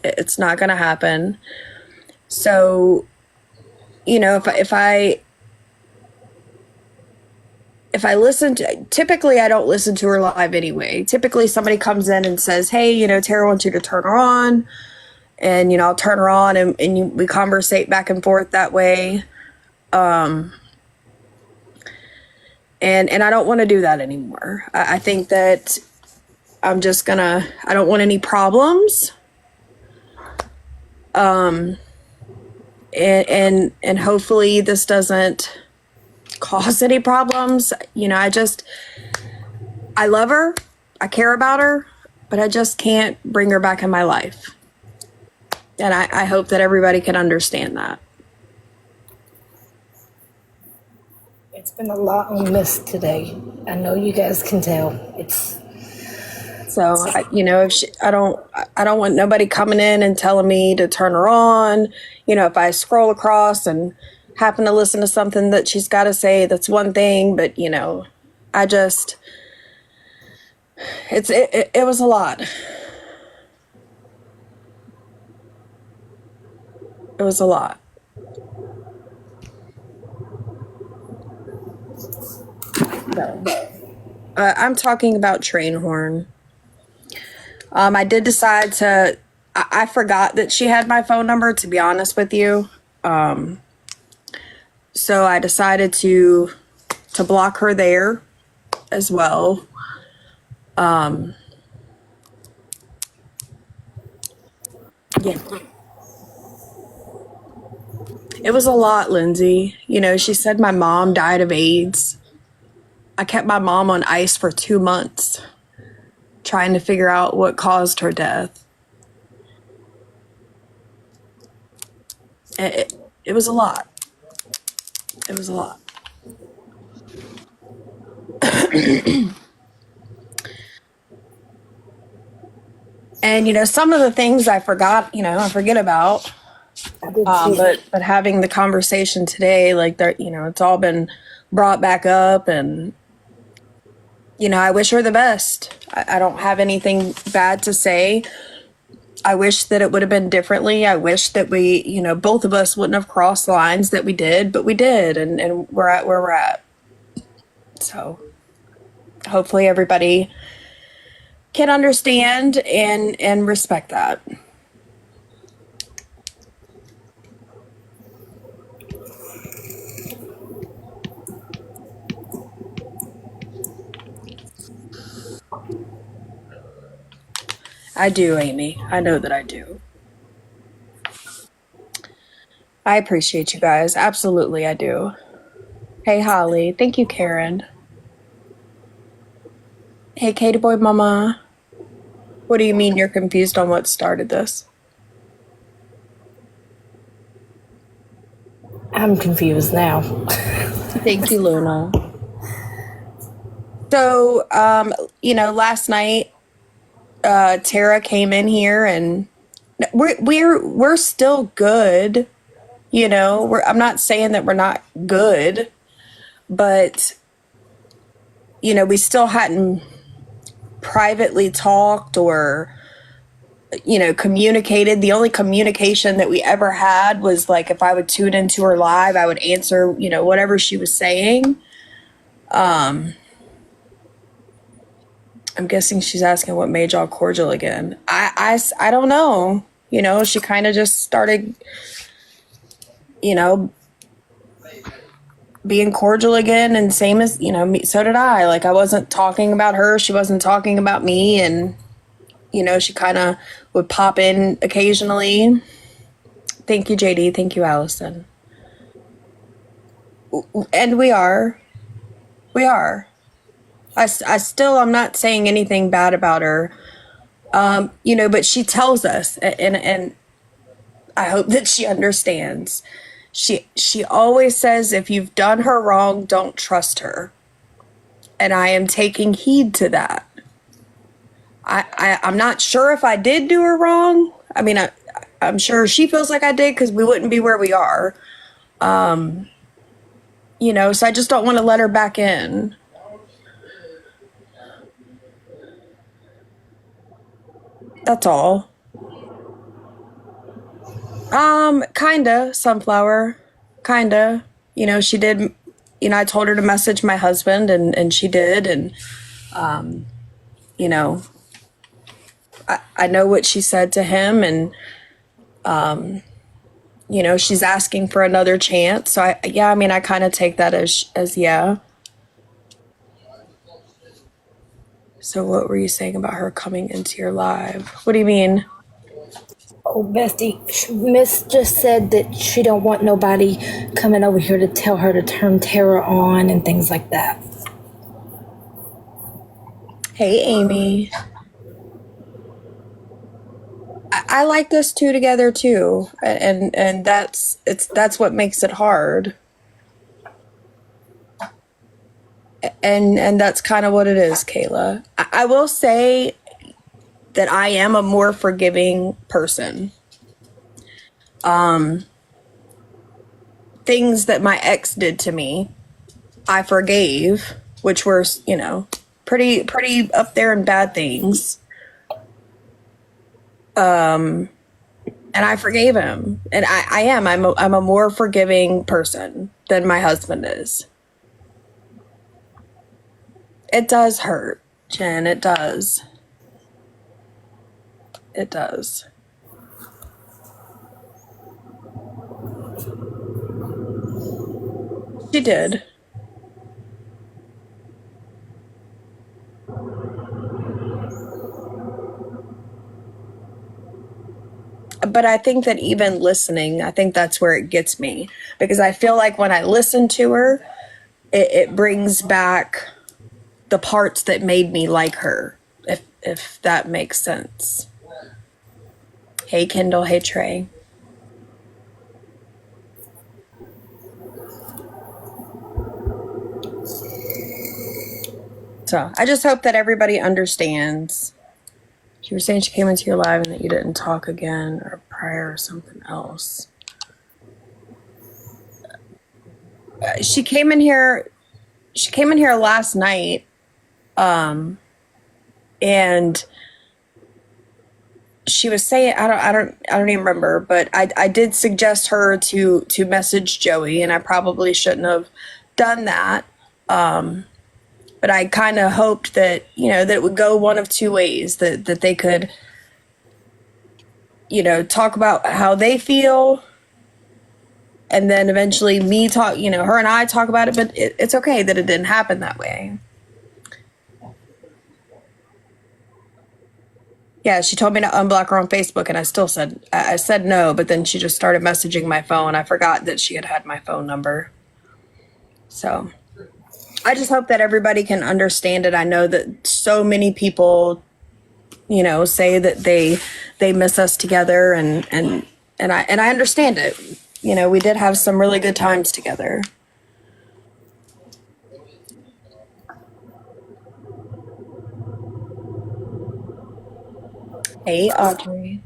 It's not going to happen. So, you know, if I listen to, typically I don't listen to her live anyway. Typically somebody comes in and says, hey, you know, Tara wants you to turn her on, and, you know, I'll turn her on, and we conversate back and forth that way. And I don't want to do that anymore. I think that I'm just gonna, I don't want any problems. And hopefully this doesn't cause any problems. You know, I love her, I care about her, but I just can't bring her back in my life. And I hope that everybody can understand that. It's been a lot on Miss today. I know you guys can tell. So, you know, if I don't want nobody coming in and telling me to turn her on. You know, if I scroll across and happen to listen to something that she's got to say, that's one thing. But, you know, it was a lot. It was a lot. So, I'm talking about Trainhorn. I did decide to, I forgot that she had my phone number, to be honest with you. So I decided to block her there as well. Yeah. It was a lot, Lindsay. You know, she said my mom died of AIDS. I kept my mom on ice for 2 months, trying to figure out what caused her death. It was a lot. It was a lot. And, you know, some of the things I forgot, you know, I forget about. I did too. But having the conversation today, like, that, you know, it's all been brought back up, and, you know, I wish her the best. I don't have anything bad to say. I wish that it would have been differently. I wish that we, you know, both of us wouldn't have crossed the lines that we did, but we did, and we're at where we're at. So hopefully everybody can understand and respect that. I do, Amy. I know that I do. I appreciate you guys. Absolutely, I do. Hey, Holly. Thank you, Karen. Hey, Katie Boy Mama. What do you mean you're confused on what started this? I'm confused now. Thank you, Luna. So, you know, last night, Tara came in here, and we're still good. You know, I'm not saying that we're not good, but, you know, we still hadn't privately talked or, you know, communicated. The only communication that we ever had was, like, if I would tune into her live, I would answer, you know, whatever she was saying. I'm guessing she's asking what made y'all cordial again. I don't know. You know, she kind of just started, you know, being cordial again, and same as, you know, me, so did I. Like, I wasn't talking about her, she wasn't talking about me, and, you know, she kind of would pop in occasionally. Thank you, JD. Thank you, Allison. And we are. I still, I'm not saying anything bad about her. You know, but she tells us, and I hope that she understands. She always says, if you've done her wrong, don't trust her. And I am taking heed to that. I'm not sure if I did do her wrong. I mean, I'm sure she feels like I did, because we wouldn't be where we are. You know, so I just don't want to let her back in. That's all. Kinda, sunflower. Kinda. She did, I told her to message my husband and she did. And, you know, I know what she said to him and, she's asking for another chance. So yeah, I mean, I kind of take that as yeah. So what were you saying about her coming into your live? What do you mean? Oh, Bestie, Miss just said that she don't want nobody coming over here to tell her to turn Tara on and things like that. Hey, Amy. I like this two together too, and that's what makes it hard. And that's kind of what it is, Kayla. I will say that I am a more forgiving person. Things that my ex did to me, I forgave, which were, pretty up there in bad things. And I forgave him. And I am. I'm a more forgiving person than my husband is. It does hurt, Jen. It does. It does. She did. But I think that even listening, I think that's where it gets me. Because I feel like when I listen to her, it brings back the parts that made me like her, if that makes sense. Hey, Kendall. Hey, Trey. So I just hope that everybody understands. You were saying she came into your live and that you didn't talk again or prior or something else. She came in here. She came in here last night, and she was saying I don't even remember, but I did suggest her to message Joey, and I probably shouldn't have done that. But I kind of hoped that that it would go one of two ways, that they could talk about how they feel, and then eventually me talk, her and I talk about it. But it's okay that it didn't happen that way. Yeah, she told me to unblock her on Facebook, and I said no, but then she just started messaging my phone. I forgot that she had my phone number. So I just hope that everybody can understand it. I know that so many people, say that they miss us together, and I understand it. We did have some really good times together. Hey, Audrey.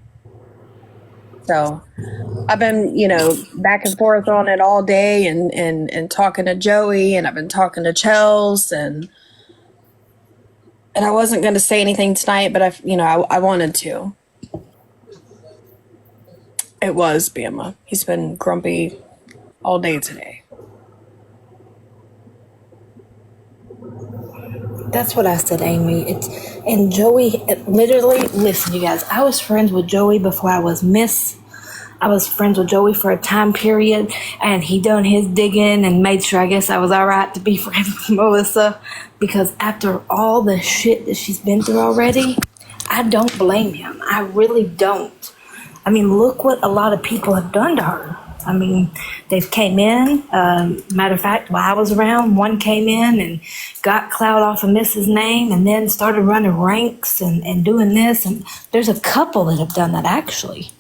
So I've been, back and forth on it all day, and talking to Joey, and I've been talking to Chels, and I wasn't going to say anything tonight, but I wanted to. It was Bama. He's been grumpy all day today. That's what I said, Amy. And Joey. Literally, listen, you guys. I was friends with Joey before I was Miss. I was friends with Joey for a time period, and he done his digging and made sure I guess I was all right to be friends with Melissa, because after all the shit that she's been through already, I don't blame him. I really don't. I mean, look what a lot of people have done to her. I mean, they've came in. Matter of fact, while I was around, one came in and got clout off of Mrs. Name, and then started running ranks and doing this. And there's a couple that have done that actually.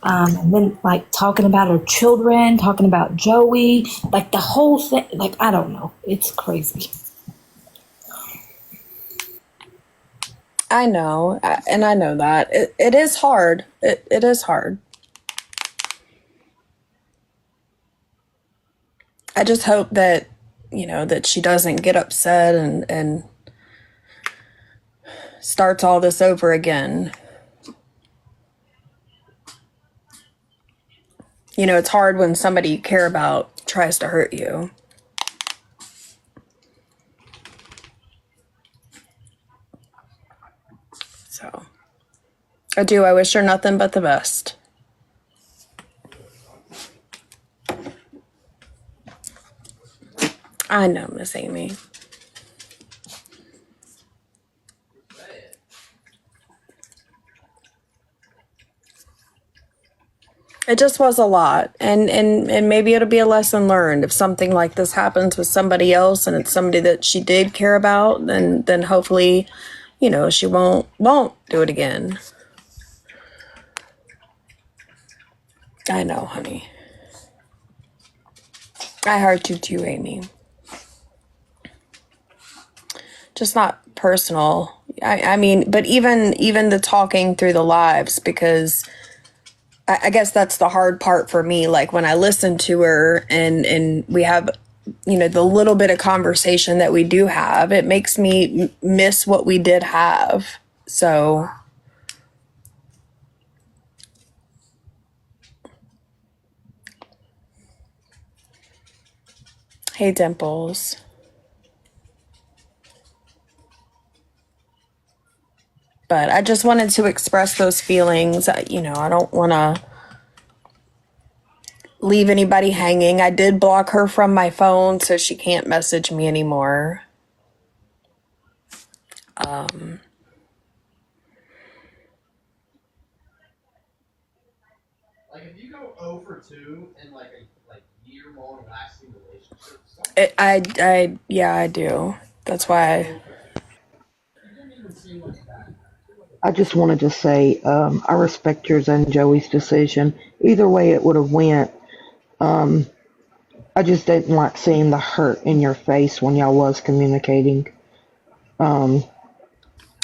And then like talking about her children, talking about Joey, like the whole thing. Like, I don't know, it's crazy. I know, and I know that it is hard. It is hard. I just hope that that she doesn't get upset and starts all this over again. It's hard when somebody you care about tries to hurt you. So, I do. I wish her nothing but the best. I know, Miss Amy. It just was a lot. And maybe it'll be a lesson learned. If something like this happens with somebody else and it's somebody that she did care about, then hopefully, she won't do it again. I know, honey. I heart you too, Amy. Just not personal. I mean, but even the talking through the lives, because I guess that's the hard part for me. Like when I listen to her and we have, the little bit of conversation that we do have, it makes me miss what we did have. So, hey, Dimples. But I just wanted to express those feelings. I don't want to leave anybody hanging. I did block her from my phone, so she can't message me anymore. Like if you go 0 for 2 in like a year-long lasting relationship, Yeah, I do. That's why. it didn't even seem like that. I just wanted to say I respect yours and Joey's decision. Either way it would have went. I just didn't like seeing the hurt in your face when y'all was communicating. Um,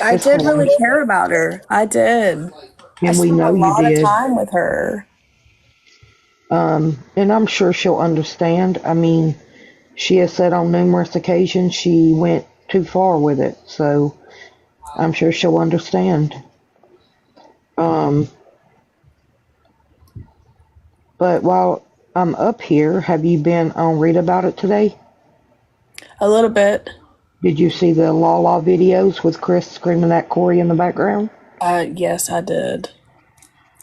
I it's did hard, really care about her. I did. I and we spent a know you lot of did. time with her. And I'm sure she'll understand. I mean, she has said on numerous occasions she went too far with it, so I'm sure she'll understand. Um, but while I'm up here, have you been on Read About It today? A little bit. Did you see the La La videos with Chris screaming at Corey in the background? Yes, I did.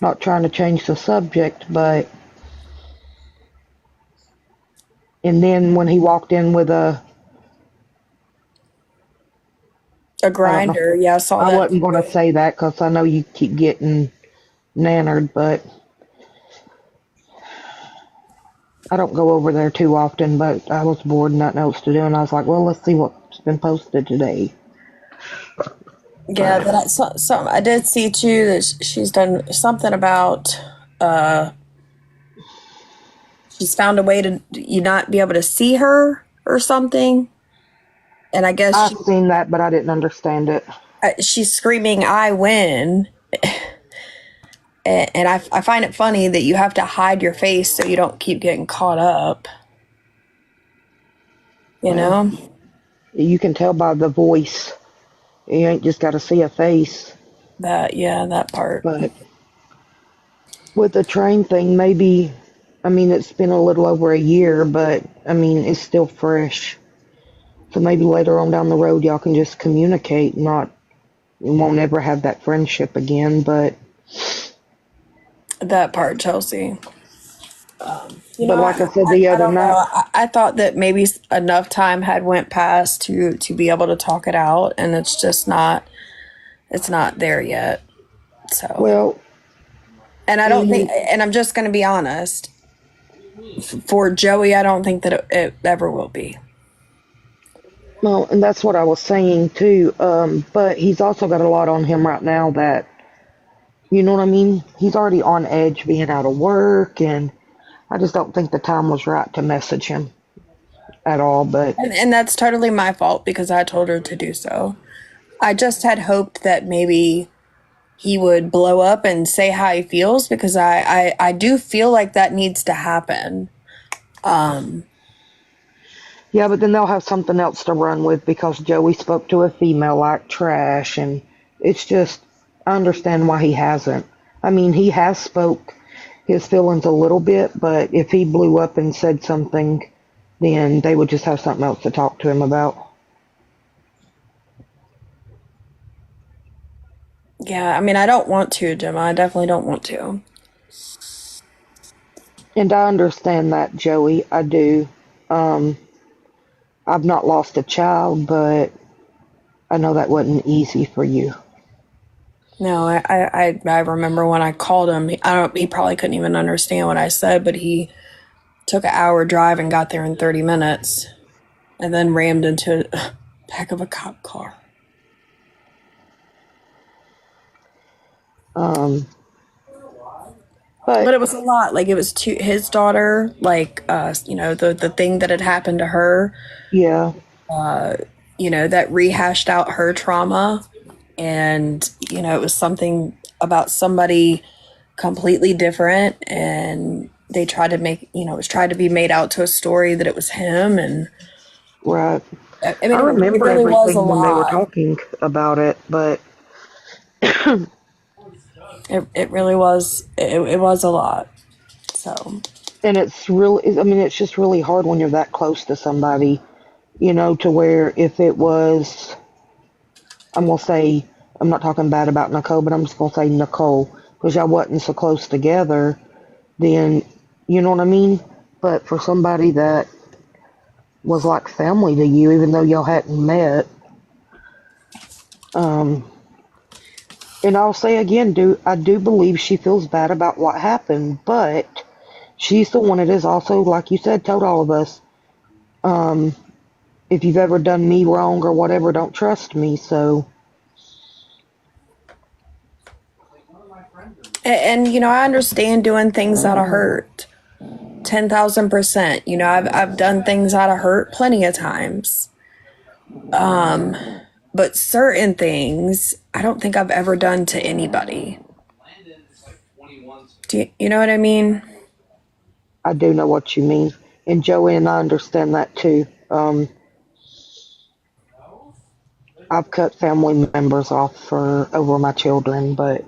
Not trying to change the subject, but and then when he walked in with A I don't know. grinder. Yeah, I saw I that wasn't going to too. say that because I know you keep getting nannered, but I don't go over there too often. But I was bored and nothing else to do, and I was like, well, let's see what's been posted today. Yeah, But that I did see too that she's done something about she's found a way to you not be able to see her or something. And I guess I've seen that, but I didn't understand it. she's screaming, "I win!" And I find it funny that you have to hide your face so you don't keep getting caught up. You Well, know you can tell by the voice. You ain't just got to see a face. that part. But with the train thing, maybe, I mean, it's been a little over a year, but I mean, it's still fresh. So maybe later on down the road, y'all can just communicate. Not, you won't ever have that friendship again, but That part, Chelsea. like I said the I other don't know. night, I thought that maybe enough time had went past to be able to talk it out, and it's just not. It's not there yet. So, well, and I don't think, Amy, and I'm just going to be honest. For Joey, I don't think that it ever will be. well, and that's what I was saying too. But he's also got a lot on him right now that, you know what I mean? He's already on edge being out of work, and I just don't think the time was right to message him at all. But And that's totally my fault because I told her to do so. I just had hoped that maybe he would blow up and say how he feels because I do feel like that needs to happen. yeah, but then they'll have something else to run with because Joey spoke to a female like trash, and it's just I understand why he hasn't. I mean, he has spoke. his feelings a little bit, but if he blew up and said something, then they would just have something else to talk to him about. Yeah, I mean, I don't want to, Gemma. I definitely don't want to. And I understand that, Joey. I do. Um, I've not lost a child, but I know that wasn't easy for you. No, I remember when I called him. He probably couldn't even understand what I said, but he took an hour drive and got there in 30 minutes, and then rammed into a back of a cop car. Um, But but it was a lot. Like it was to his daughter, like the thing that had happened to her, yeah, that rehashed out her trauma, and it was something about somebody completely different, and they tried to make it was tried to be made out to a story that it was him, and right. I I mean it remember really was a everything when they were lot. talking about it, but It really was. It was a lot. So and it's really, I mean, it's just really hard when you're that close to somebody, to where if it was, I'm gonna say, I'm not talking bad about Nicole, but I'm just gonna say Nicole, because y'all wasn't so close together, then, you know what I mean? But for somebody that was like family to you, even though y'all hadn't met, um, and I'll say again, I do believe she feels bad about what happened, but she's the one that is also, like you said, told all of us, um, if you've ever done me wrong or whatever, don't trust me. So, and I understand doing things out of hurt. 10,000%. I've done things out of hurt plenty of times. But certain things I don't think I've ever done to anybody. Do you know what I mean? I do know what you mean. And Joey and I understand that too. I've cut family members off for over my children, but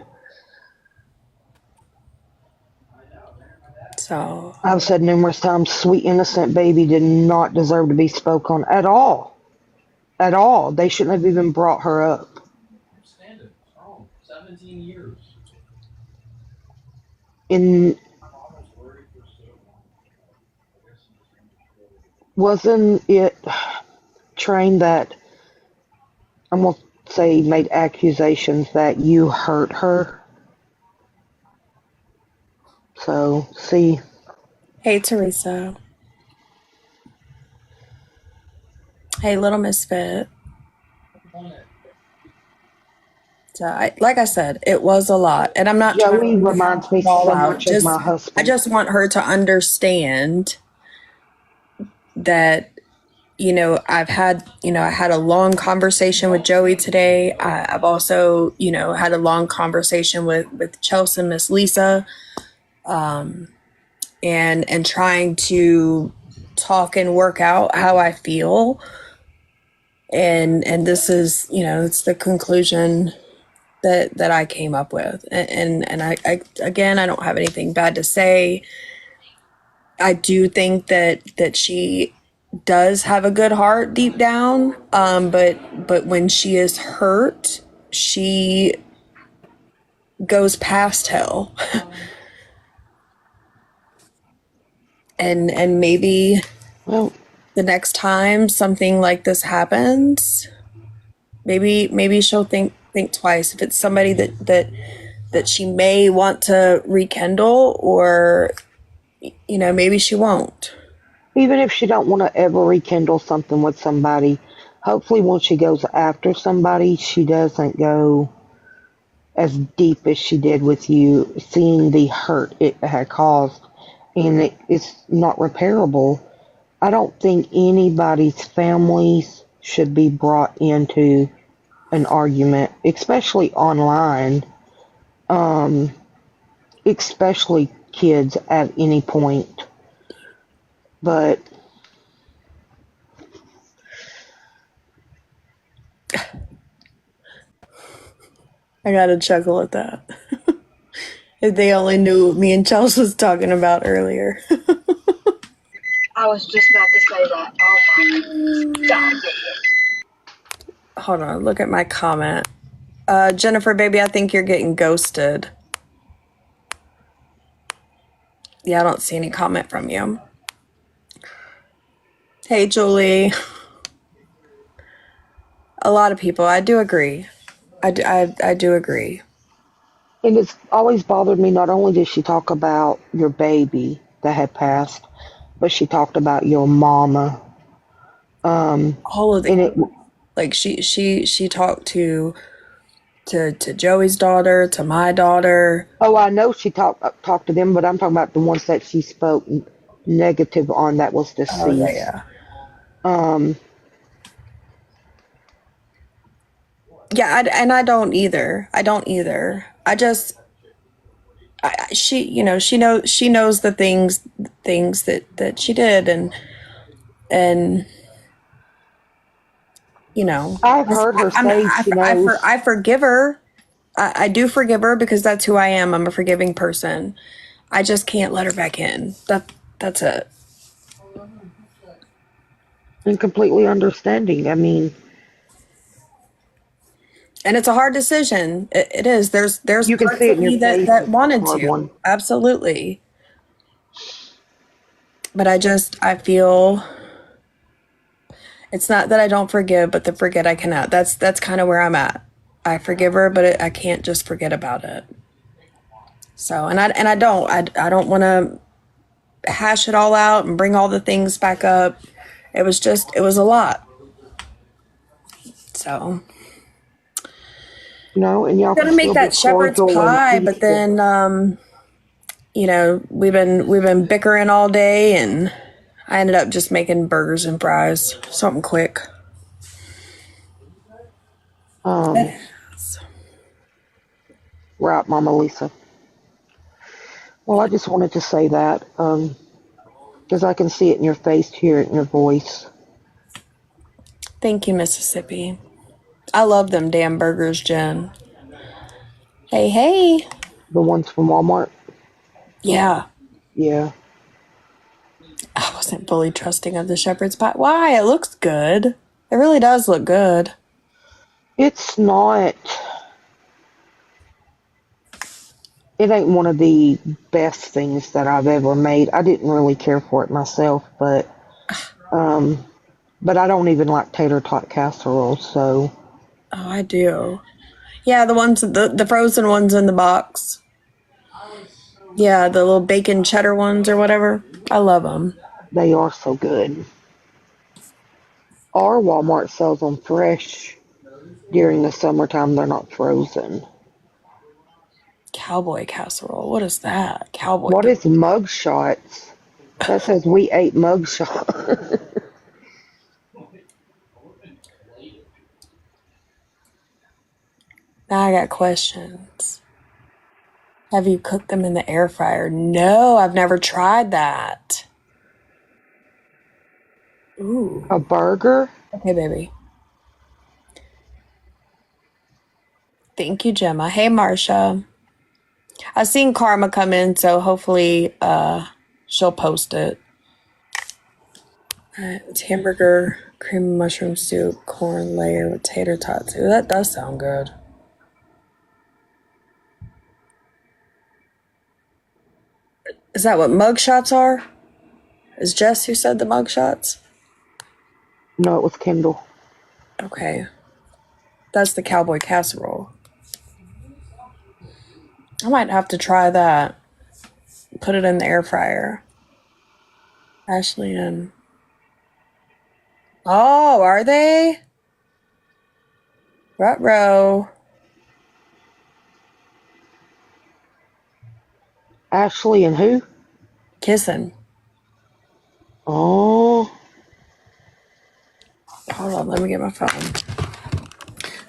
So, I've said numerous times, sweet innocent baby did not deserve to be spoke on at all. At all. They shouldn't have even brought her up. Standing strong. 17 years. In wasn't it trained that I'm gonna say made accusations that you hurt her? So see, hey, Teresa. Hey, little misfit. So, like I said, it was a lot, and I'm not trying Joey to reminds me it all so out. much of my I husband. just want her to understand that I had a long conversation with Joey today. I've also, had a long conversation with Chelsea and Miss Lisa, and trying to talk and work out how I feel. And this is, it's the conclusion that I came up with. And I again, I don't have anything bad to say. I do think that she does have a good heart deep down, but when she is hurt, she goes past hell, and maybe Well, the next time something like this happens, maybe she'll think twice if it's somebody that she may want to rekindle, or maybe she won't. even if she don't want to ever rekindle something with somebody, hopefully when she goes after somebody, she doesn't go as deep as she did with you, seeing the hurt it had caused, and it's not repairable. I don't think anybody's families should be brought into an argument, especially online, um, especially kids at any point. But I gotta chuckle at that. If they only knew what me and Chelsea was talking about earlier. I was just about to say that. Oh my god. Hold on, look at my comment. Jennifer, baby, I think you're getting ghosted. Yeah, I don't see any comment from you. Hey, Julie. A lot of people. I do agree. I do agree. And it's always bothered me. Not only did she talk about your baby that had passed, but she talked about your mama. All of the And it, like she talked to Joey's daughter, to my daughter. oh, I know she talked to them, but I'm talking about the ones that she spoke negative on that was Oh yeah, deceased. yeah. Um, Yeah, and I don't either. I don't either. I just she she knows the things that she did and you know I've heard her say she knows. I forgive her. I do forgive her because that's who I am. I'm a forgiving person. I just can't let her back in. That's it. And completely understanding. I mean, And it's a hard decision. It is. There's you can parts see it of in your me face. that It's a wanted hard to. one. Absolutely. But I feel it's not that I don't forgive, but the forget I cannot. That's kind of where I'm at. I forgive her, but I can't just forget about it. So, I don't want to hash it all out and bring all the things back up. It was a lot. So, And y'all I'm can gonna make still be that shepherd's cordial and pie, but peaceful. then we've been bickering all day, and I ended up just making burgers and fries, something quick. Um, right, Mama Lisa. Well, I just wanted to say that because I can see it in your face, hear it in your voice. Thank you, Mississippi. I love them damn burgers, Jen. Hey, hey. The ones from Walmart. Yeah, Yeah. I wasn't fully trusting of the shepherd's pie. Why? It looks good. It really does look good. It's not, it ain't one of the best things that I've ever made. I didn't really care for it myself, um, but I don't even like tater tot casserole, so Oh, I do. Yeah, the frozen ones in the box. Yeah, the little bacon cheddar ones or whatever. I love them. they are so good. Our Walmart sells them fresh during the summertime. They're not frozen. Cowboy casserole. What is that? Cowboy. What is mug shots? That says we ate mug shot. Now I got questions. Have you cooked them in the air fryer? No, I've never tried that. Ooh. A burger? Okay, baby. Thank you, Gemma. Hey, Marcia. I've seen Karma come in, so hopefully she'll post it. It's hamburger, cream of mushroom soup, corn layer with tater tots. Ooh, that does sound good. Is that what mug shots are? Is Jess who said the mug shots? No, it was Kendall. Okay. That's the cowboy casserole. I might have to try that. Put it in the air fryer. Ashley and... Oh, are they? Ruh-roh. Ashley and who? Kissing. Oh, Hold on, let me get my phone.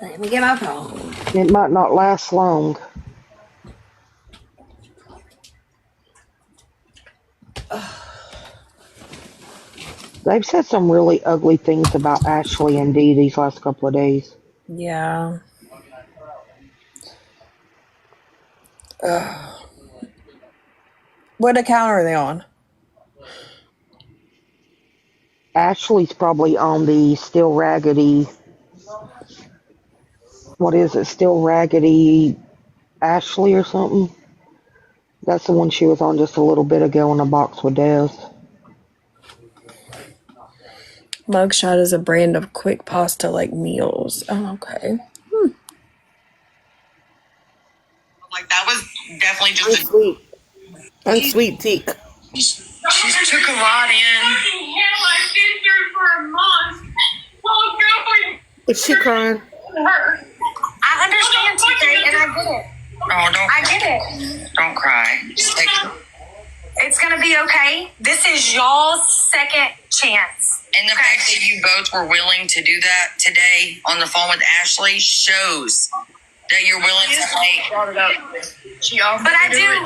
Let me get my phone. it might not last long. They've said some really ugly things about Ashley and Dee these last couple of days. Yeah. What account are they on? Ashley's probably on the Still Raggedy. What is it? Still Raggedy Ashley or something? That's the one she was on just a little bit ago in a box with Des. Mugshot is a brand of quick pasta like meals. Oh, okay. Like that was definitely just a Unsweet. Unsweet teak. she took a lot in. Is she crying? I understand, TK, and I get it. Oh, don't I get it. don't cry. Just take It's gonna be okay. This is y'all's second chance. and the fact that you both were willing to do that today on the phone with Ashley shows that you're willing to make. But I do,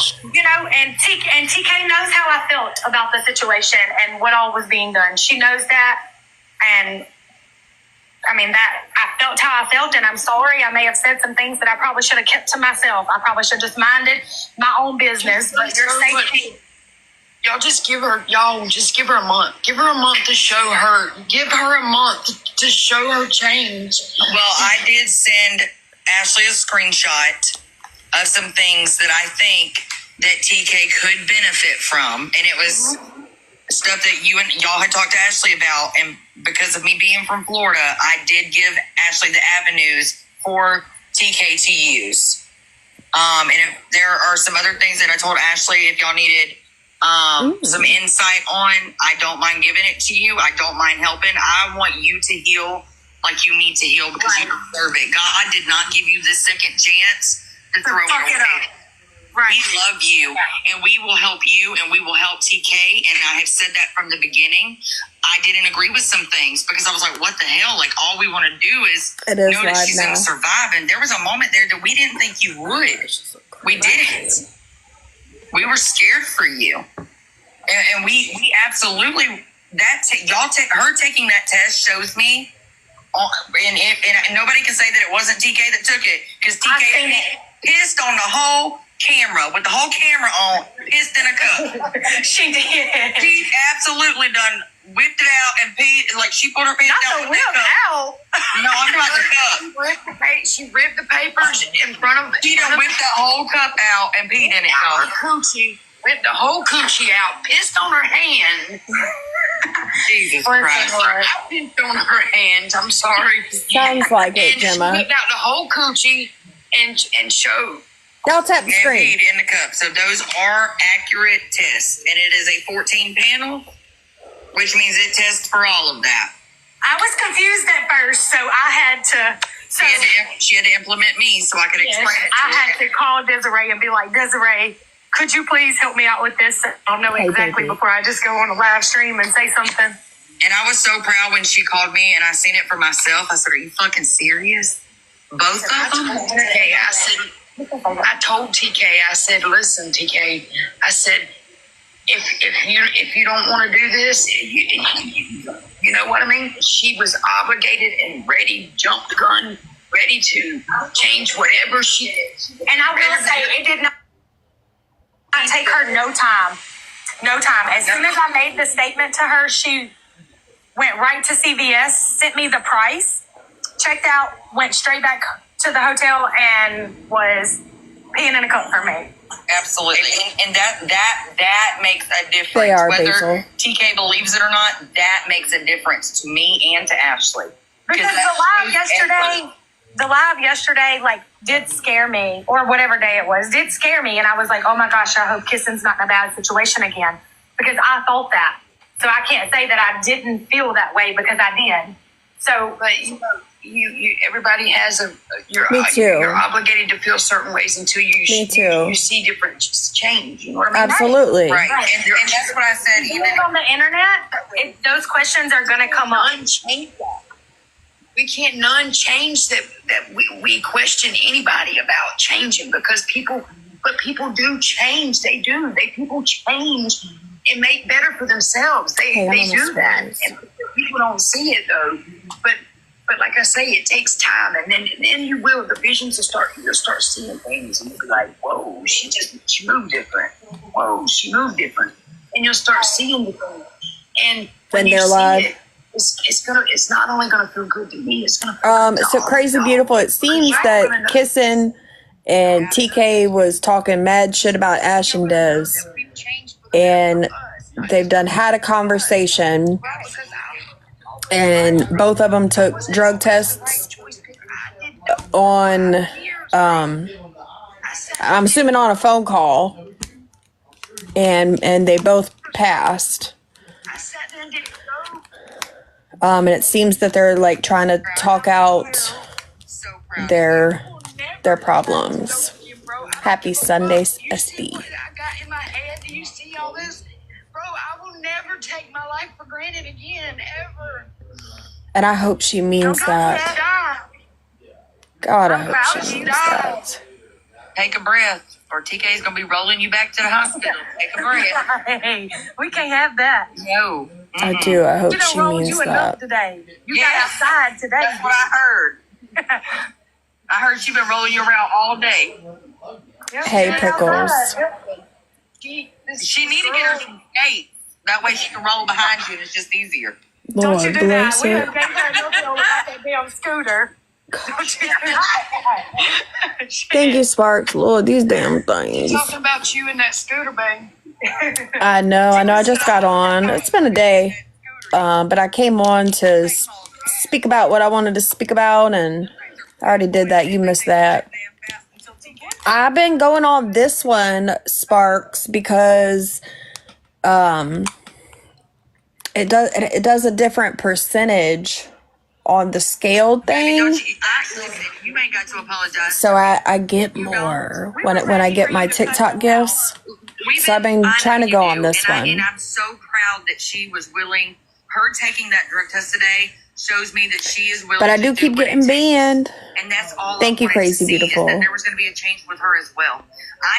and TK knows how I felt about the situation and what all was being done. She knows that, and I mean that I felt how I felt, and I'm sorry. I may have said some things that I probably should have kept to myself. I probably should have just minded my own business. But your safety. Y'all just give her a month. Give her a month to show her. Give her a month to show her change. Well, I did send Ashley a screenshot of some things that I think that TK could benefit from, and it was stuff that you and y'all had talked to Ashley about. And because of me being from Florida, I did give Ashley the avenues for TK to use. And if there are some other things that I told Ashley, if y'all needed some insight on, I don't mind giving it to you. I don't mind helping. I want you to heal like you need to heal because you deserve it. God did not give you this second chance to throw it away. Right. We love you, and we will help you, and we will help TK. And I have said that from the beginning. I didn't agree with some things because I was like, what the hell? Like, all we want to do is know that she's going to survive. And there was a moment there that we didn't think you would. We didn't. We were scared for you. And we absolutely, her taking that test shows me, and nobody can say that it wasn't TK that took it, because TK pissed on the whole camera, with the whole camera on, pissed in a cup. She did. She absolutely done whipped it out and peed, like she put her pants down. Not the whip out. No, I'm talking about the cup. She ripped the papers in front of. She done whipped that whole cup out and peed in it. Her coochie. Ripped the whole coochie out. Pissed on her hand. Jesus Christ. I pissed on her hands. I'm sorry. Sounds like it, And she Gemma. whipped out the whole coochie and showed. Y'all tap the And screen. peed in the cup. So those are accurate tests, and it is a 14 panel, which means it tests for all of that. I was confused at first, so I had to. So She had to implement me so I could explain it to I had her. to call Desiree and be like, Desiree, could you please help me out with this? I'll know exactly before I just go on a live stream and say something. And I was so proud when she called me and I seen it for myself. I said, are you fucking serious? Both of them? I told TK, I said, listen, TK, I said, if you don't want to do this, you know what I mean? She was obligated and ready, jumped gun, ready to change whatever she did. And I will say, it did not take her no time. No time. As soon as I made the statement to her, she went right to CVS, sent me the price, checked out, went straight back to the hotel, and was peeing in a cup for me. Absolutely. And that makes a difference. They are, Whether Basil. TK believes it or not, that makes a difference to me and to Ashley. Because the live yesterday, like, did scare me, or whatever day it was, did scare me. And I was like, oh my gosh, I hope Kissing's not in a bad situation again. Because I thought that. So I can't say that I didn't feel that way, because I did. So, But you everybody has you're obligated to feel certain ways until you see different change. You know what I mean? Absolutely. Right. And that's what I said. even on the internet, those questions are going to come up. Change that. We can't none change that we question anybody about changing, because people do change. People change and make better for themselves. They do that. And people don't see it though. But like I say, it takes time, and then you will. The visions will start. You'll start seeing things, and you'll be like, "Whoa, she moved different." whoa, she moved different. And you'll start seeing the thing. And when you they're see live. it, it's not only gonna feel good to me, it's gonna feel good to So all Crazy y'all. Beautiful, it seems Y'all that gonna know. Kissing and TK was talking mad shit about Ash and Des, We've changed because and of us. they've done had a conversation, Right, because and both of them took drug tests on, I'm assuming on a phone call, and they both passed. I sat there and did it so And it seems that they're like trying to talk out their problems. Happy Sunday, SB. what I got in my head. Do you see all this? Bro, I will never take my life for granted again, ever. And I hope she means that. God, I hope she means that. Take a breath, or TK's gonna be rolling you back to the hospital. Take a breath. Hey, we can't have that. No. I do. I hope You done she rolled means you enough that. today. You Yes. got outside today. That's what I heard. I heard she been rolling you around all day. Hey, Pickles. She need to get her some skates. That way she can roll behind you and it's just easier. Don't Lord you do bless that. We it. done gave her no deal about that damn scooter. Don't you do that. Thank you, Sparks. Lord, these damn things. Talking about you and that scooter, babe. I know. I just got on. It's been a day. But I came on to speak about what I wanted to speak about, and I already did that. You missed that. I've been going on this one, Sparks, because it does a different percentage on the scaled thing. You ain't got to apologize. So I get more when I get my TikTok gifts. So I've been trying to go on this one. And I'm so proud that she was willing. Her taking that drug test today shows me that she is willing. But I do keep getting banned. And that's all. Thank you, Crazy Beautiful. That there was going to be a change with her as well.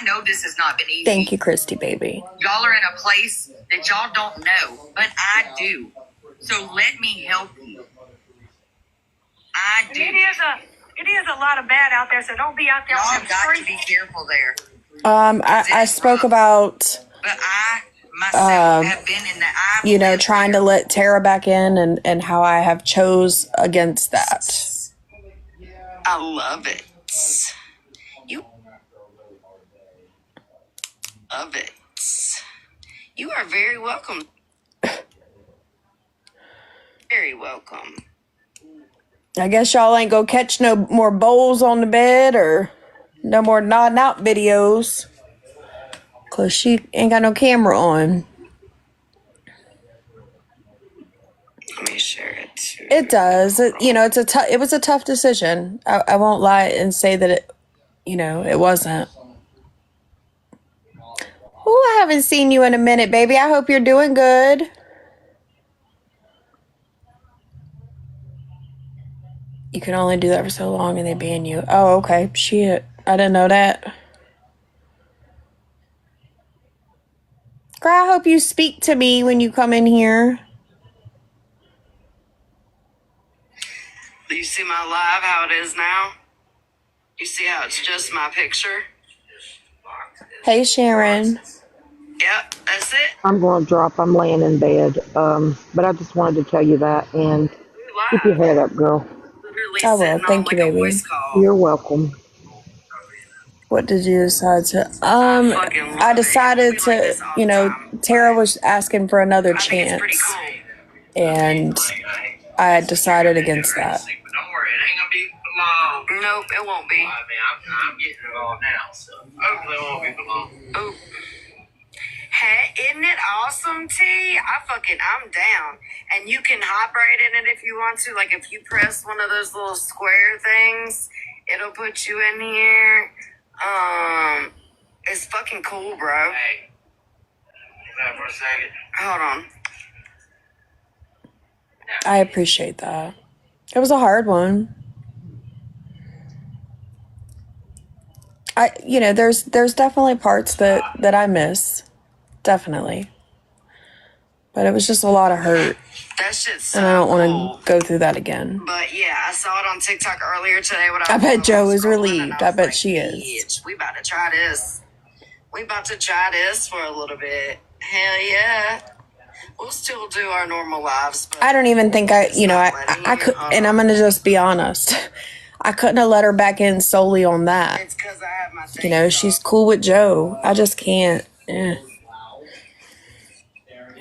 I know this has not been easy. Thank you, Christy, baby. Y'all are in a place that y'all don't know, but I do. So let me help you. I do. It is a lot of bad out there, so don't be out there on Y'all the got to street. be careful there. I spoke about But I myself have been in the trying to let Tara back in, and how I have chose against that. I love it. You love it. You are very welcome. Very welcome. I guess y'all ain't gonna catch no more bowls on the bed or no more nodding out videos. Cause she ain't got no camera on. Let me share it too. It does. It was a tough decision. I won't lie and say that it wasn't. Oh, I haven't seen you in a minute, baby. I hope you're doing good. You can only do that for so long and they ban you. Oh, okay. Shit. I didn't know that. Girl, I hope you speak to me when you come in here. Do you see my live how it is now? You see how it's just my picture? Hey, Sharon. Yep, that's it. I'm going to drop. I'm laying in bed. But I just wanted to tell you that and keep your head up, girl. Literally I will. sitting Thank on you, like a baby. voice call. You're welcome. What did you decide to? fucking love I it. decided We like this all the time. Tara was asking for another I think it's pretty chance, cool. and I decided against that. But don't worry, it ain't gonna be for long. Nope, it won't be. I mean, I'm getting it all now, so hopefully it won't be for long. Ooh. Hey, isn't it awesome, T? I'm down. And you can hop right in it if you want to. Like, if you press one of those little square things, it'll put you in here. It's fucking cool, bro. Hey, hold that for a second. Hold on. I appreciate that. It was a hard one. There's definitely parts that I miss. Definitely. But it was just a lot of hurt. That shit's so And I don't cool. want to go through that again. But yeah, I saw it on TikTok earlier today. I bet Jo is relieved. I bet she is. Bitch, we about to try this. We about to try this for a little bit. Hell yeah. We'll still do our normal lives. But I don't even think I could, and I'm going to just be honest. I couldn't have let her back in solely on that. It's because I have my She's cool with Joe. I just can't.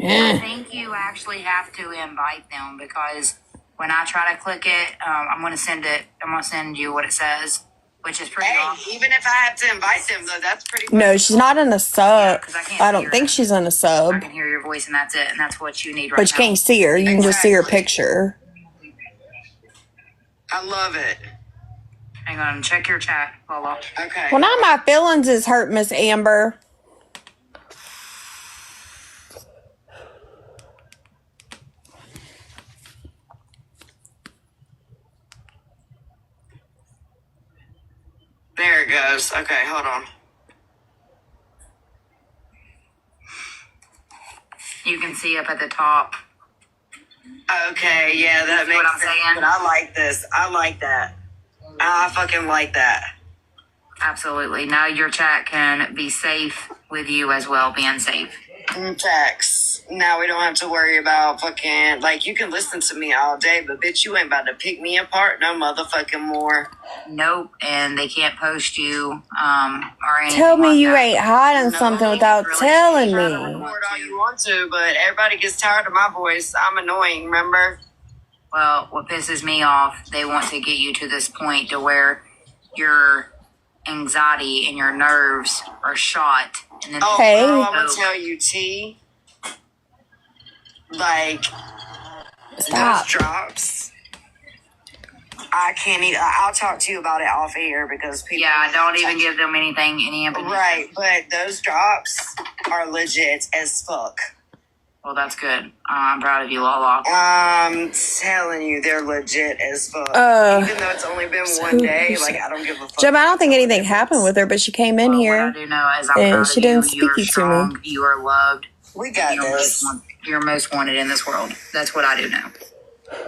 I think you actually have to invite them because when I try to click it, I'm going to send it. I'm going to send you what it says, which is pretty awesome. Even if I have to invite them, though, that's pretty much. No, she's not in a sub. Yeah, I don't think she's in a I sub. can hear your voice, and that's it. And that's what you need right now. But you can't see her. You can just see her picture. I love it. Hang on, check your chat, Lola. Okay. Well, now my feelings is hurt, Miss Amber. There it goes. Okay, hold on. You can see up at the top. Okay, yeah, that makes what I'm sense. Saying? But I like this. I like that. I fucking like that. Absolutely. Now your chat can be safe with you as well, being safe. Facts. Now we don't have to worry about fucking, like, you can listen to me all day, but bitch, you ain't about to pick me apart no motherfucking more. Nope, and they can't post you, or anything. Tell me like you that. ain't hiding something without Really, telling you me. can record all you want to, but everybody gets tired of my voice. I'm annoying, remember? Well, what pisses me off, they want to get you to this point to where your anxiety and your nerves are shot. And then Hey. girl, I'm gonna tell you, T. Like, Stop. those drops. I can't even. I'll talk to you about it off air because people. Yeah, don't even give them any information. Right, but those drops are legit as fuck. Well, that's good. I'm proud of you, Lala. I'm telling you, they're legit as fuck. Even though it's only been one day, like, I don't give a fuck. Jim, I don't think anything happened with her, but she came in here What I do know is I'm proud and of she you. didn't speak You're to strong. me. You are loved. We got this. You're most wanted in this world. That's what I do know.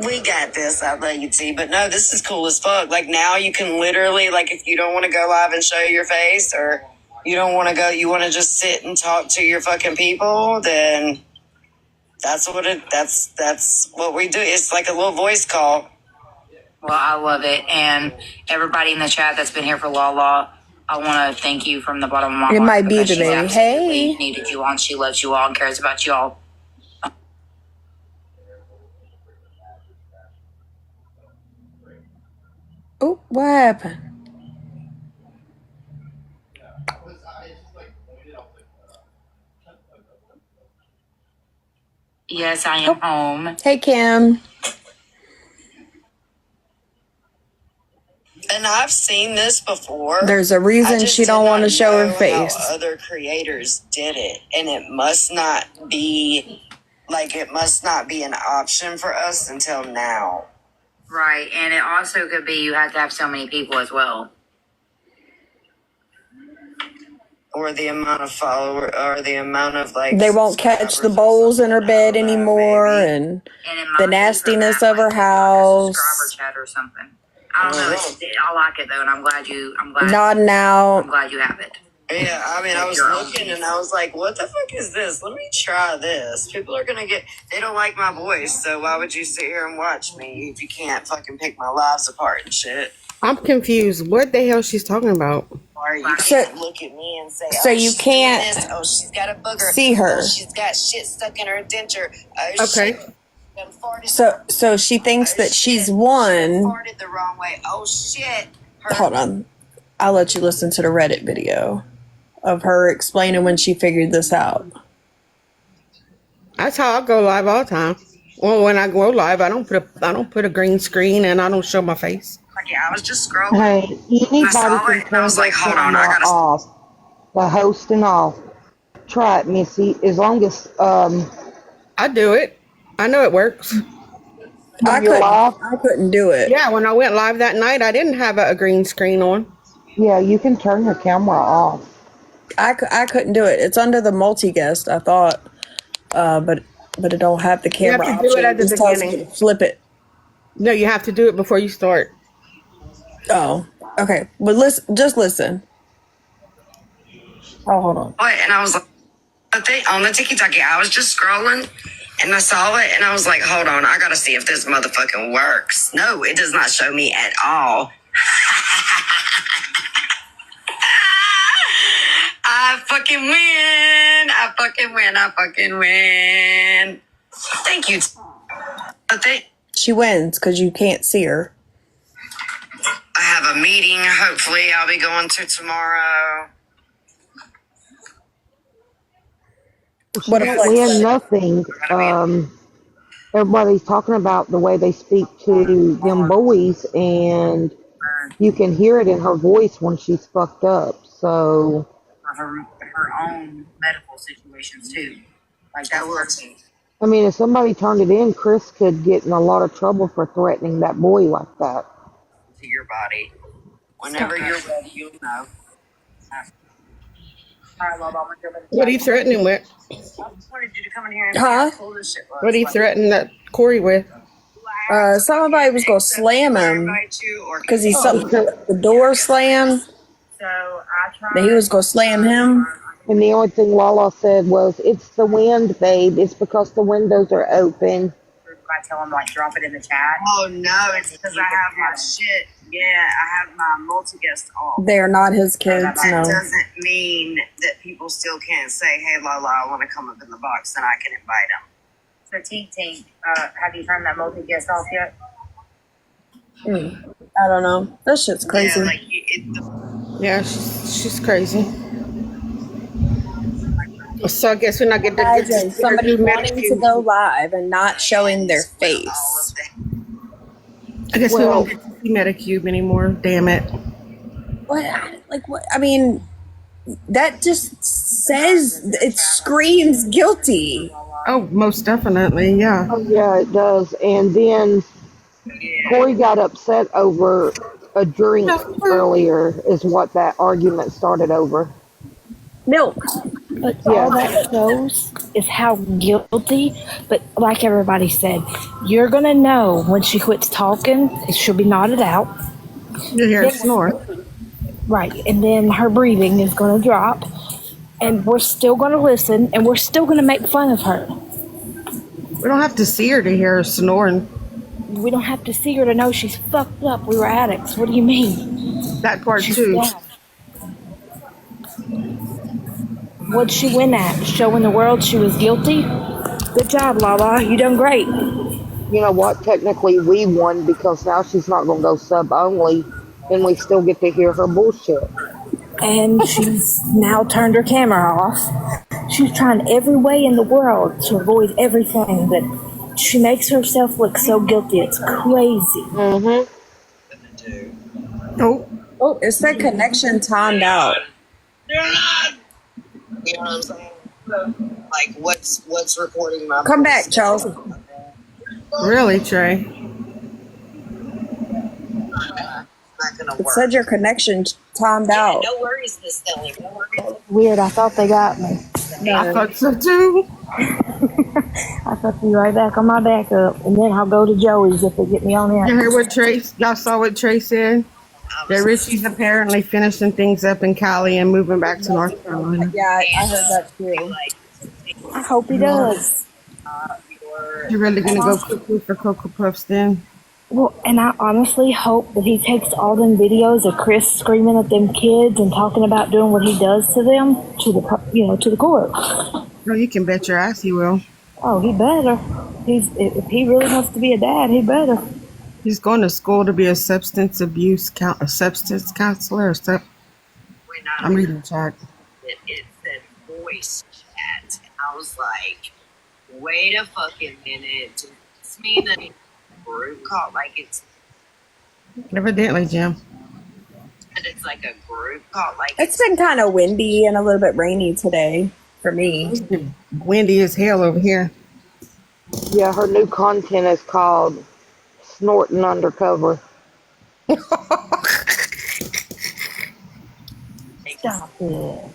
We got this. I love you, T. But no, this is cool as fuck. Like, now you can literally, like, if you don't want to go live and show your face, or you don't want to go, you want to just sit and talk to your fucking people, then that's what we do. It's like a little voice call. Well, I love it. And everybody in the chat that's been here for Lala, I want to thank you from the bottom of my heart. It might be because today. she's absolutely Hey. needed you all, and she loves you all and cares about you all. Oh, what happened? Yes, I am home. Hey, Kim. And I've seen this before. There's a reason she don't want to show her face. How other creators did it, and it must not be an option for us until now. Right, and it also could be you have to have so many people as well. Or the amount of follower, or the amount of like. They won't catch the bowls in her bed anymore, and the nastiness of her house. Subscriber chat or something. I don't know. I like it though, and I'm glad. Nodding out. I'm glad you have it. Yeah, I mean, I was looking and I was like, what the fuck is this? Let me try this. People are gonna they don't like my voice, so why would you sit here and watch me if you can't fucking pick my lives apart and shit? I'm confused. What the hell she's talking about? Or you can't look at me and say, so you can't she's got a booger. See her. Oh, she's got shit stuck in her denture. Okay. Shit. So she thinks that she's won. Farted the wrong way. Oh shit. Hold on. I'll let you listen to the Reddit video of her explaining when she figured this out. That's how I go live all the time. Well, when I go live, I don't put a green screen and I don't show my face. Yeah, I was just scrolling. Hey, anybody can turn their camera off. The hosting off. Try it, Missy. As long as I do it. I know it works. I couldn't do it. Yeah, when I went live that night, I didn't have a green screen on. Yeah, you can turn your camera off. I couldn't do it. It's under the multi-guest, I thought. But it don't have the camera You have to do it at the It tells beginning. you to flip it. No, you have to do it before you start. Oh, okay. But just listen. Oh, hold on. What? And I was like, but they on the TikTok, I was just scrolling and I saw it and I was like, hold on, I gotta see if this motherfucking works. No, it does not show me at all. I fucking win. I fucking win. I fucking win. Thank you. But She wins because you can't see her. I have a meeting. Hopefully, I'll be going to tomorrow. She What a don't win flex. nothing. Everybody's talking about the way they speak to them boys, and you can hear it in her voice when she's fucked up. So For her own medical situations too. Like that works. I mean, if somebody turned it in, Chris could get in a lot of trouble for threatening that boy like that. To your body. Whenever you're ready, you'll know. What are you threatening with? I just wanted you to come in here and Huh? see how cool this shit was. What are you threatening that Corey with? Somebody was gonna slam him because he something the door slammed. So I tried. That he was gonna slam him. And the only thing Lala said was, "It's the wind, babe. It's because the windows are open." I tell him like drop it in the chat. Oh no, it's because I have my shit. Yeah, I have my multi-guest off. They are not his kids. That No. doesn't mean that people still can't say, "Hey, Lala, I want to come up in the box," and I can invite them. So, Tink, have you turned that multi-guest off yet? I don't know. That shit's crazy. Yeah, like Yeah, she's crazy. So I guess we're not getting to Imagine somebody wanting to go live and not showing their face. I guess we won't get to see Metacube anymore. Damn it. What? Like what? I mean, that just says it screams guilty. Oh, most definitely, yeah. Oh, yeah, it does. And then Corey got upset over a drink earlier, is what that argument started over. Milk. But all that shows is how guilty. But like everybody said, you're gonna know when she quits talking. She'll be nodded out. You hear her snore. Right, and then her breathing is gonna drop, and we're still gonna listen, and we're still gonna make fun of her. We don't have to see her to hear her snoring. We don't have to see her to know she's fucked up. We were addicts. What do you mean? That part She's too. down. What'd she win at? Showing the world she was guilty? Good job, Lala. You done great. You know what? Technically, we won because now she's not going to go sub only, and we still get to hear her bullshit. And she's now turned her camera off. She's trying every way in the world to avoid everything, but she makes herself look so guilty. It's crazy. Mm-hmm. Oh, it said connection timed out. You know what I'm saying? Like, what's recording my Come back, Charles. Really, Trey? Not gonna It work. said your connection timed out. No worries, Miss Stelly. No worries. Weird. I thought they got me. I thought so too. I thought be right back on my backup, and then I'll go to Joey's if they get me on You there. heard what Trey? Y'all saw what Trey said? That Richie's apparently finishing things up in Cali and moving back to North Carolina. Yeah, I heard that too. I hope he does. You really gonna go quickly for Cocoa Puffs then? Well, and I honestly hope that he takes all them videos of Chris screaming at them kids and talking about doing what he does to them to the court. No, you can bet your ass he will. Oh, he better. If he really wants to be a dad, he better. He's going to school to be a substance counselor. I'm reading the chat. It said voice chat. And I was like, wait a fucking minute. Does this mean that group call? Like it's Evidently, Jim. like a group call? Like It's been kind of windy and a little bit rainy today for me. Windy as hell over here. Yeah, her new content is called Snorting Undercover. Stop it.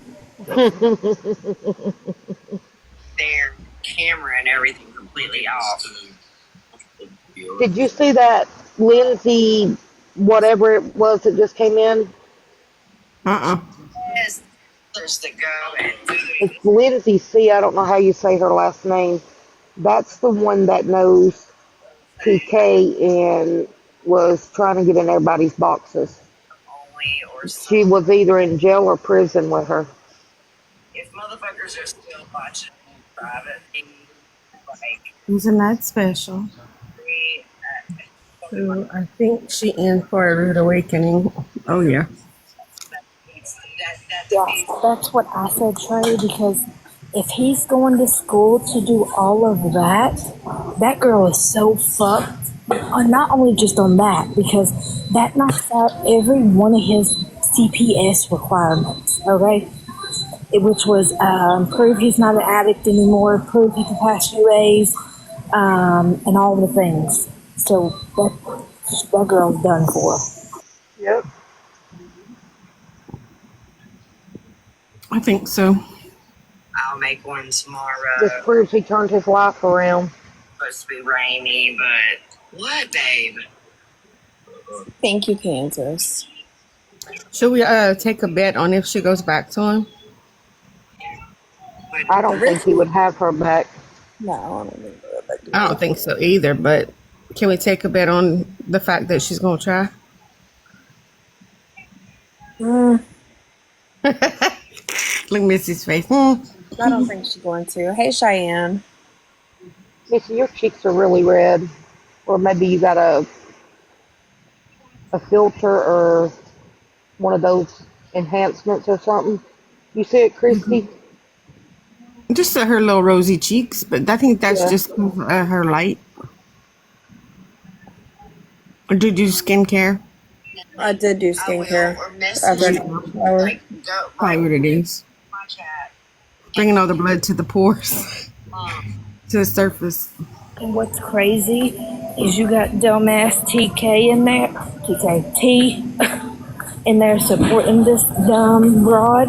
their camera and everything completely off. Did you see that Lindsay, whatever it was that just came in? Uh-uh. Yes, others that go and do It's Lindsay C. I don't know how you say her last name. That's the one that knows TK and was trying to get in everybody's boxes. only or She some. was either in jail or prison with her. If motherfuckers are still watching private, like Isn't that special? free, So I think she in for a rude awakening. Oh yeah. that Yes, defeats. that's what I said, Trey, because if he's going to school to do all of that, that girl is so fucked. Not only just on that, because that knocks out every one of his CPS requirements, okay? Which was prove he's not an addict anymore, prove he can pass UAs, and all the things. So that girl's done for. Yep. I think so. I'll make one Just tomorrow. proves he turned his life around. Supposed to be rainy, but what, babe? Thank you, Kansas. Should we take a bet on if she goes back to him? I The don't think he Richie? would have her back. No, I don't think that would I don't think so either, but can we take a bet on the fact that she's gonna try? do. Look at Missy's face. I don't think she's going to. Hey, Cheyenne. Missy, your cheeks are really red. Or maybe you got a filter or one of those enhancements or something. You see it, Christy? Just her little rosy cheeks, but I think that's Yeah. just her light. Or do you do skincare? I did do I will, skincare or message after I you, got in the shower. like, go Probably right what in it is. my chat. Bringing all the blood to the pores, to the surface. And what's crazy is you got dumbass TK in there, TK in there supporting this dumb broad,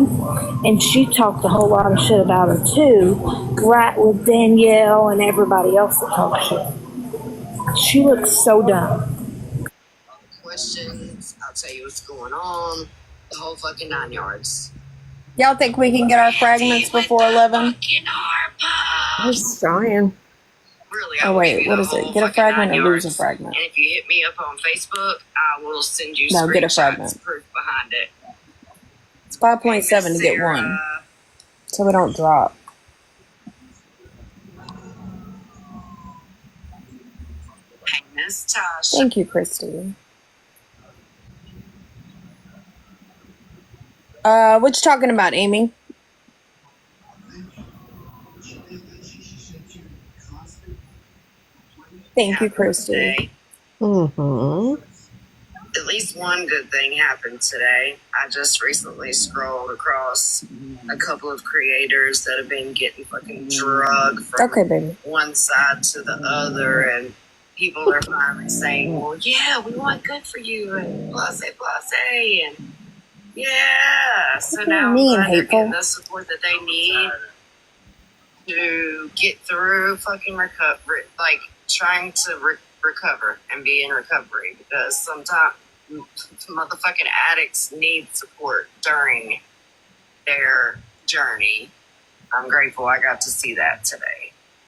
and she talked a whole lot of shit about her too, right with Danielle and everybody else that talks shit. She looks so dumb. Questions. I'll tell you what's going on. The whole fucking 9 yards. Y'all think we can get our fragments before 11? Fucking harpo. Just trying. Really, I Oh, will give wait, you what the is it? whole Get a fucking fragment 9 or lose a yards. fragment? And if you hit me up on Facebook, I will send you No, get a screenshots, fragment. proof behind it. It's 5.7 to get one, so we don't drop. Hey, Miss Tasha. Thank you, Christy. What you talking about, Amy? Thank you, Christy. Mm-hmm. At least one good thing happened today. I just recently scrolled across a couple of creators that have been getting fucking drugged from Okay, baby. one side to the other, and people are finally saying, well, yeah, we want good for you, and blase, blase, and yeah. So What do you now I'm mean, glad they're hateful? getting the support that they need to get through fucking recovery, like trying to recover and be in recovery, because sometimes motherfucking addicts need support during their journey. I'm grateful I got to see that today.